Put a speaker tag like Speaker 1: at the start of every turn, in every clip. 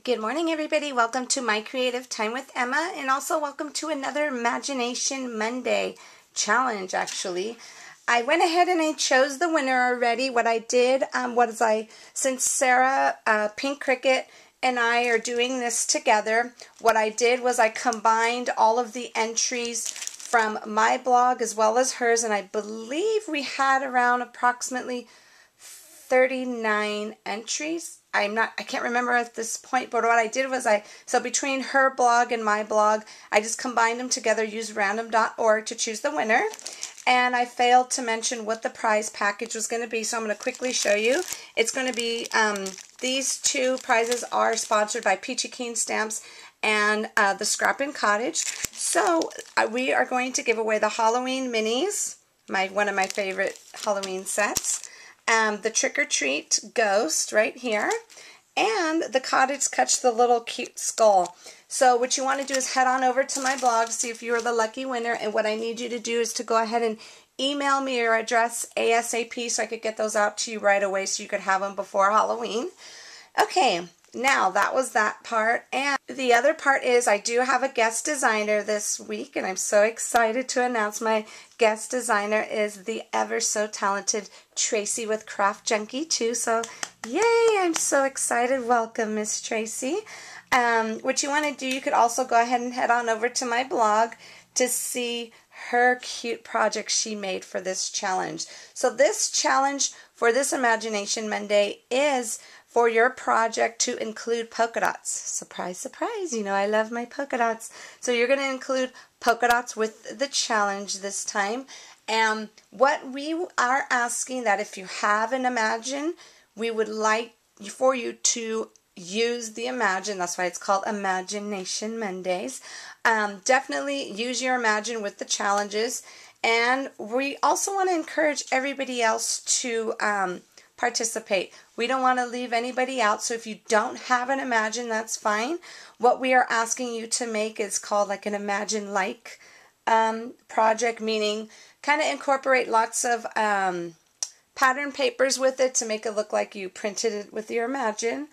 Speaker 1: Good morning, everybody. Welcome to My Creative Time with Emma, and also welcome to another Imagination Monday challenge, actually. I went ahead and I chose the winner already. What I did since Sarah, Pink Cricket, and I are doing this together, what I did was I combined all of the entries from my blog as well as hers, and I believe we had around approximately 39 entries. I can't remember at this point, but what I did was so between her blog and my blog, I just combined them together, used random.org to choose the winner. And I failed to mention what the prize package was going to be, so I'm going to quickly show you. It's going to be, these two prizes are sponsored by Peachy Keen Stamps and the Scrappin' Cottage. So we are going to give away the Halloween minis, one of my favorite Halloween sets. The Trick or Treat Ghost right here, and the Cottage Catch the Little Cute Skull. So what you want to do is head on over to my blog, see if you are the lucky winner, and what I need you to do is to go ahead and email me your address ASAP so I could get those out to you right away so you could have them before Halloween. Okay, now that was that part, and the other part is I do have a guest designer this week, and I'm so excited to announce my guest designer is the ever so talented Tracy with Craft Junkie 2. So yay, I'm so excited. Welcome, Miss Tracy. What you want to do, you could also go ahead and head on over to my blog to see her cute project she made for this challenge. So this challenge for this Imagination Monday is for your project to include polka dots. Surprise, surprise, you know I love my polka dots. So you're going to include polka dots with the challenge this time. And what we are asking that if you have an Imagine, we would like for you to use the Imagine. That's why it's called Imagination Mondays. Definitely use your Imagine with the challenges. And we also want to encourage everybody else to participate. We don't want to leave anybody out, so if you don't have an Imagine, that's fine. What we are asking you to make is called like an Imagine-like project, meaning kind of incorporate lots of pattern papers with it to make it look like you printed it with your Imagine.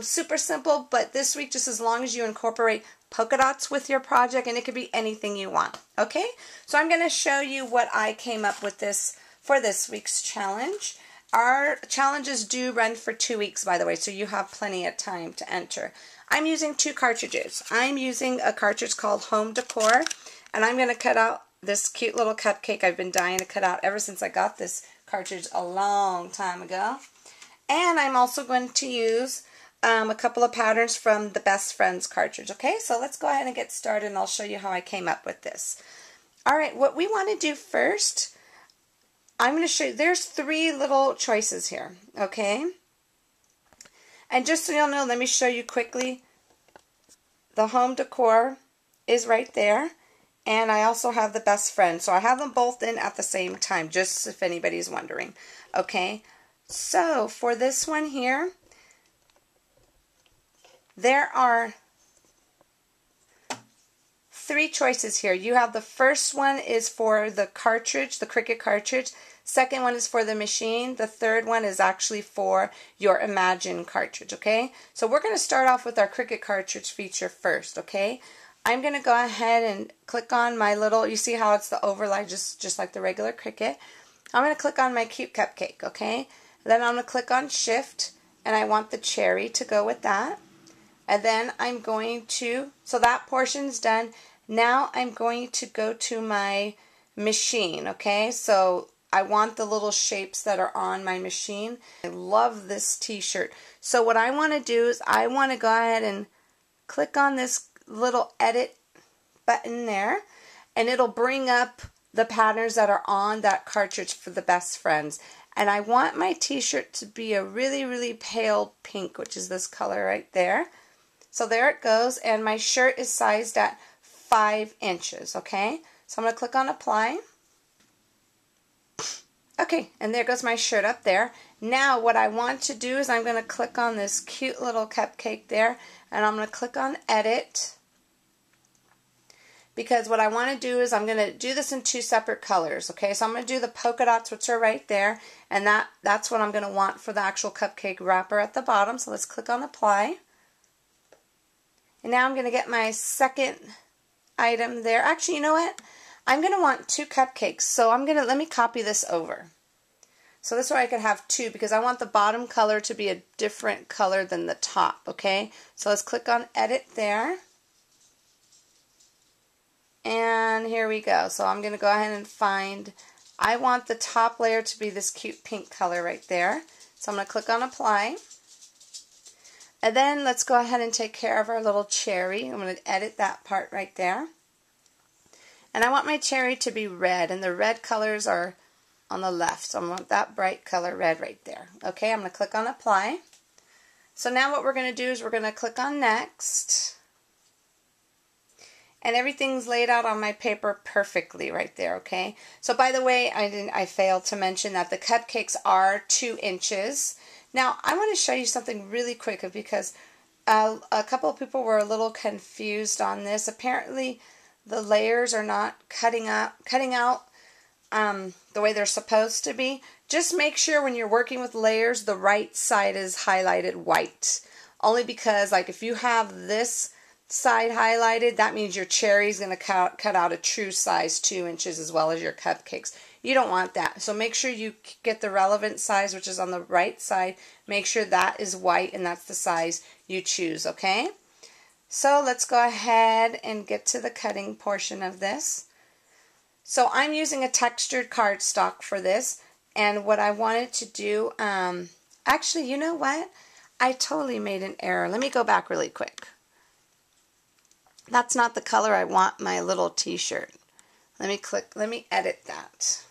Speaker 1: Super simple, but this week, just as long as you incorporate polka dots with your project, and it could be anything you want. Okay, so I'm going to show you what I came up with for this week's challenge. Our challenges do run for 2 weeks, by the way, so you have plenty of time to enter. I'm using 2 cartridges. I'm using a cartridge called Home Decor, and I'm going to cut out this cute little cupcake I've been dying to cut out ever since I got this cartridge a long time ago. And I'm also going to use a couple of patterns from the Best Friends cartridge. Okay, so let's go ahead and get started, and I'll show you how I came up with this. All right, what we want to do first, I'm going to show you, there's 3 little choices here, okay? And just so you'll know, let me show you quickly. The Home Decor is right there, and I also have the Best Friend. So I have them both in at the same time, just if anybody's wondering, okay? So for this one here, there are 3 choices here. You have the first one is for the cartridge, the Cricut cartridge. Second one is for the machine. The third one is actually for your Imagine cartridge, okay? So we're going to start off with our Cricut cartridge feature first, okay? I'm going to go ahead and click on my little, you see how it's the overlay just like the regular Cricut. I'm going to click on my cute cupcake, okay? Then I'm going to click on Shift, and I want the cherry to go with that. And then I'm going to, so that portion's done. Now I'm going to go to my machine, okay? So I want the little shapes that are on my machine. I love this t-shirt. So what I want to do is I want to go ahead and click on this little edit button there, and it'll bring up the patterns that are on that cartridge for the Best Friends. And I want my t-shirt to be a really, really pale pink, which is this color right there. So there it goes, and my shirt is sized at 5 inches, okay? So I'm going to click on Apply. Okay, and there goes my shirt up there. Now what I want to do is I'm going to click on this cute little cupcake there, and I'm going to click on Edit, because what I want to do is I'm going to do this in two separate colors, okay? So I'm going to do the polka dots, which are right there, and that's what I'm going to want for the actual cupcake wrapper at the bottom. So let's click on apply. And now I'm going to get my second item there. Actually, you know what? I'm going to want two cupcakes, so let me copy this over. So this way I could have two, because I want the bottom color to be a different color than the top, okay? So let's click on edit there. And here we go. So I'm going to go ahead and I want the top layer to be this cute pink color right there. So I'm going to click on apply. And then let's go ahead and take care of our little cherry. I'm going to edit that part right there. And I want my cherry to be red, and the red colors are on the left. So I want that bright color red right there. Okay, I'm going to click on apply. So now what we're going to do is we're going to click on next. And everything's laid out on my paper perfectly right there, okay? So by the way, I failed to mention that the cupcakes are 2 inches. Now, I want to show you something really quick, because a couple of people were a little confused on this. Apparently, the layers are not cutting out the way they're supposed to be. Just make sure when you're working with layers, the right side is highlighted white. Only because, like, if you have this side highlighted, that means your cherry is going to cut out a true size 2 inches, as well as your cupcakes. You don't want that. So make sure you get the relevant size, which is on the right side. Make sure that is white, and that's the size you choose, okay? So let's go ahead and get to the cutting portion of this. So I'm using a textured cardstock for this, and what I wanted to do, actually, you know what? I totally made an error. Let me go back really quick. That's not the color I want my little t-shirt. Let me edit that.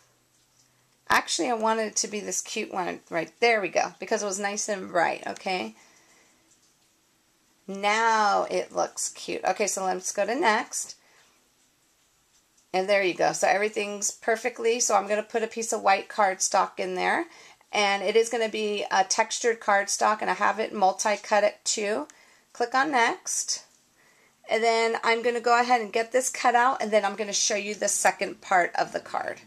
Speaker 1: Actually, I wanted it to be this cute one right there we go, because it was nice and bright, okay? Now it looks cute. Okay, so let's go to next. And there you go. So everything's perfectly. So I'm going to put a piece of white cardstock in there. And it is going to be a textured cardstock, and I have it multi-cut at 2. Click on next. And then I'm going to go ahead and get this cut out, and then I'm going to show you the second part of the card.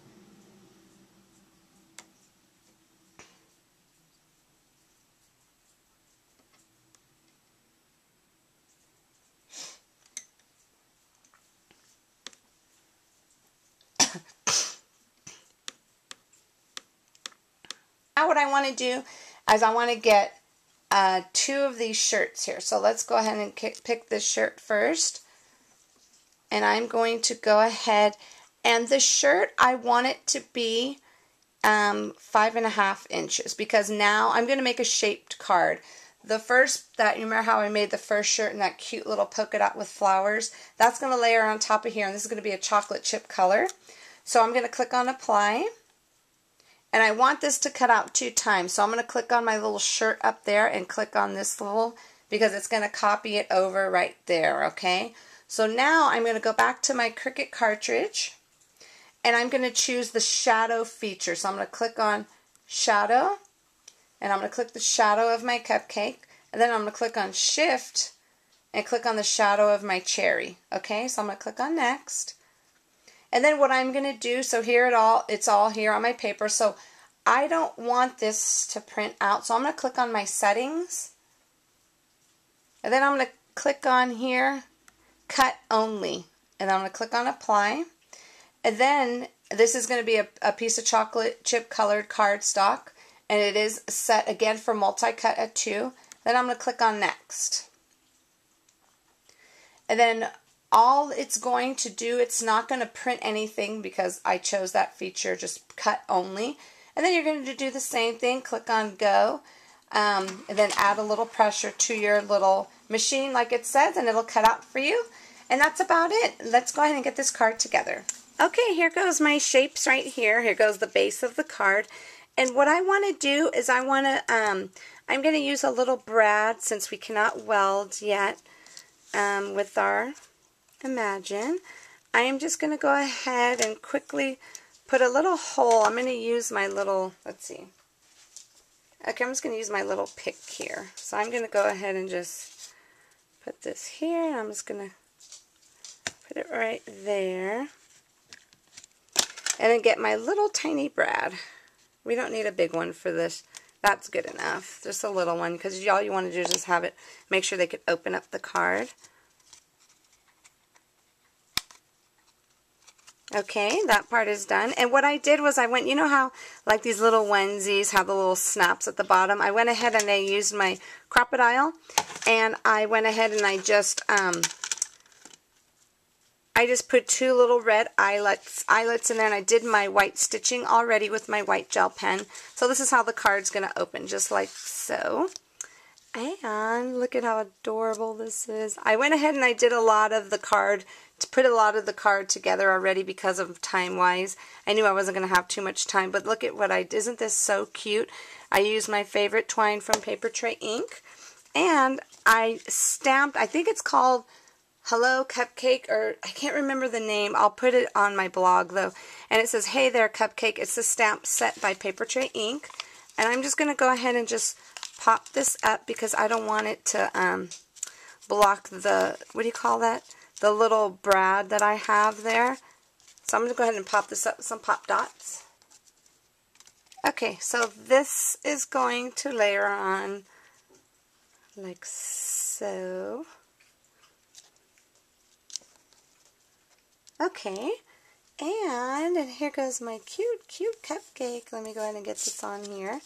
Speaker 1: Now what I want to do is I want to get 2 of these shirts here. So let's go ahead and pick this shirt first. And I'm going to go ahead, and the shirt, I want it to be 5.5 inches, because now I'm going to make a shaped card. The first, you remember how I made the first shirt in that cute little polka dot with flowers? That's going to layer on top of here, and this is going to be a chocolate chip color. So I'm going to click on apply. And I want this to cut out 2 times. So I'm going to click on my little shirt up there and click on this little, because it's going to copy it over right there, okay? So now I'm going to go back to my Cricut cartridge, and I'm going to choose the shadow feature. So I'm going to click on shadow, and I'm going to click the shadow of my cupcake, and then I'm going to click on shift and click on the shadow of my cherry, okay? So I'm going to click on next. And then what I'm going to do, so here it's all here on my paper, so I don't want this to print out, so I'm going to click on my settings, and then I'm going to click on here, cut only, and I'm going to click on apply, and then this is going to be a piece of chocolate chip colored cardstock, and it is set again for multi-cut at 2, then I'm going to click on next, and then all it's going to do, it's not going to print anything because I chose that feature, just cut only. And then you're going to do the same thing, click on go, and then add a little pressure to your little machine like it says, and it'll cut out for you. And that's about it. Let's go ahead and get this card together. Okay, here goes my shapes right here. Here goes the base of the card. And what I want to do is I'm going to use a little brad, since we cannot weld yet with our Imagine. I am just going to go ahead and quickly put a little hole. I'm going to use my little, let's see. Okay, I'm just going to use my little pick here. So I'm going to go ahead and just put this here. I'm just going to Put it right there. And then get my little tiny brad. We don't need a big one for this. That's good enough. Just a little one, because all you want to do is just have it, make sure they can open up the card. Okay, that part is done. And what I did was I went, you know how like these little onesies have the little snaps at the bottom? I went ahead and I used my crocodile, and I went ahead and I just put two little red eyelets in there, and I did my white stitching already with my white gel pen. So this is how the card's going to open, just like so. And look at how adorable this is. I went ahead and I did a lot of the card, to put a lot of the card together already because of time-wise. I knew I wasn't going to have too much time, but look at what I did. Isn't this so cute? I used my favorite twine from Paper Tray Ink, and I stamped, I think it's called Hello Cupcake, or I can't remember the name. I'll put it on my blog though. And it says, Hey There Cupcake. It's a stamp set by Paper Tray Ink. And I'm just going to go ahead and just pop this up because I don't want it to block the, what do you call that? The little brad that I have there. So I'm going to go ahead and pop this up with some pop dots. Okay, so this is going to layer on like so. Okay, and here goes my cute, cute cupcake. Let me go ahead and get this on here.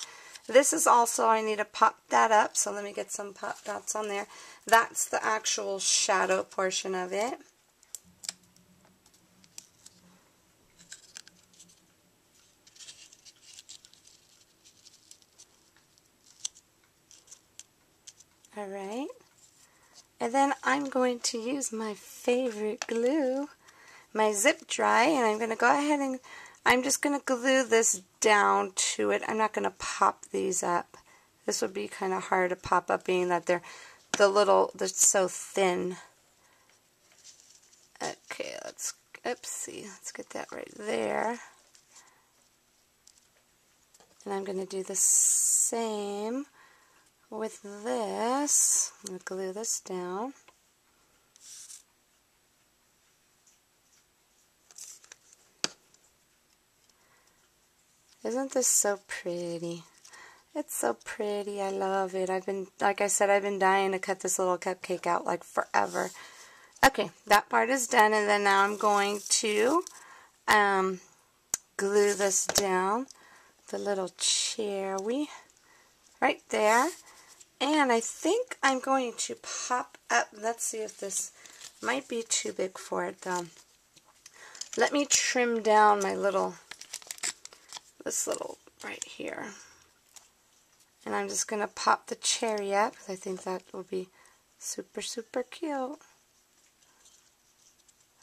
Speaker 1: This is also, I need to pop that up, so let me get some pop dots on there. That's the actual shadow portion of it. Alright, and then I'm going to use my favorite glue, my zip dry, and I'm going to go ahead and I'm just going to glue this down to it. I'm not going to pop these up. This would be kind of hard to pop up being that they're so thin. Okay, let's get that right there. And I'm going to do the same with this. I'm going to glue this down. Isn't this so pretty? It's so pretty. I love it. Like I said, I've been dying to cut this little cupcake out like forever. Okay, that part is done, and then now I'm going to glue this down, the little cherry right there. And I think I'm going to pop up, let's see if this might be too big for it though. Let me trim down my this little right here. And I'm just going to pop the cherry up because I think that will be super, super cute.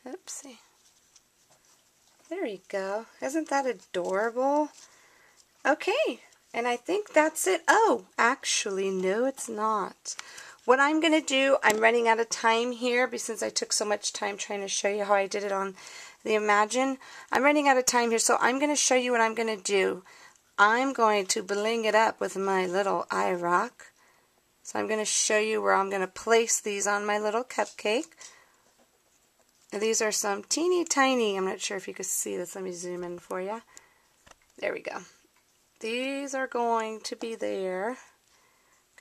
Speaker 1: Oopsie. There you go. Isn't that adorable? Okay, and I think that's it. Oh, actually, no, it's not. What I'm going to do, I'm running out of time here since I took so much time trying to show you how I did it on the Imagine. I'm running out of time here, so I'm going to show you what I'm going to do. I'm going to bling it up with my little eye rock. So I'm going to show you where I'm going to place these on my little cupcake. And these are some teeny tiny, I'm not sure if you can see this, let me zoom in for you. There we go. These are going to be there. I'm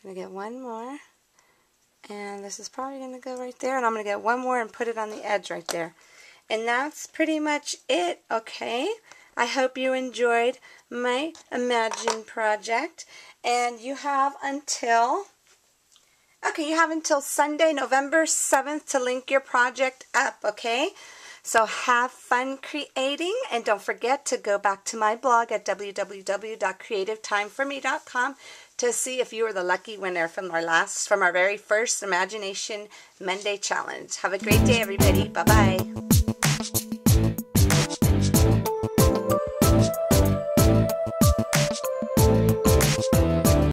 Speaker 1: going to get one more. And this is probably going to go right there. And I'm going to get one more and put it on the edge right there. And that's pretty much it, okay? I hope you enjoyed my Imagine project. And you have until Sunday, November 7th to link your project up, okay? So have fun creating, and don't forget to go back to my blog at www.creativetimeforme.com to see if you were the lucky winner from our very first Imagination Monday challenge. Have a great day, everybody. Bye-bye.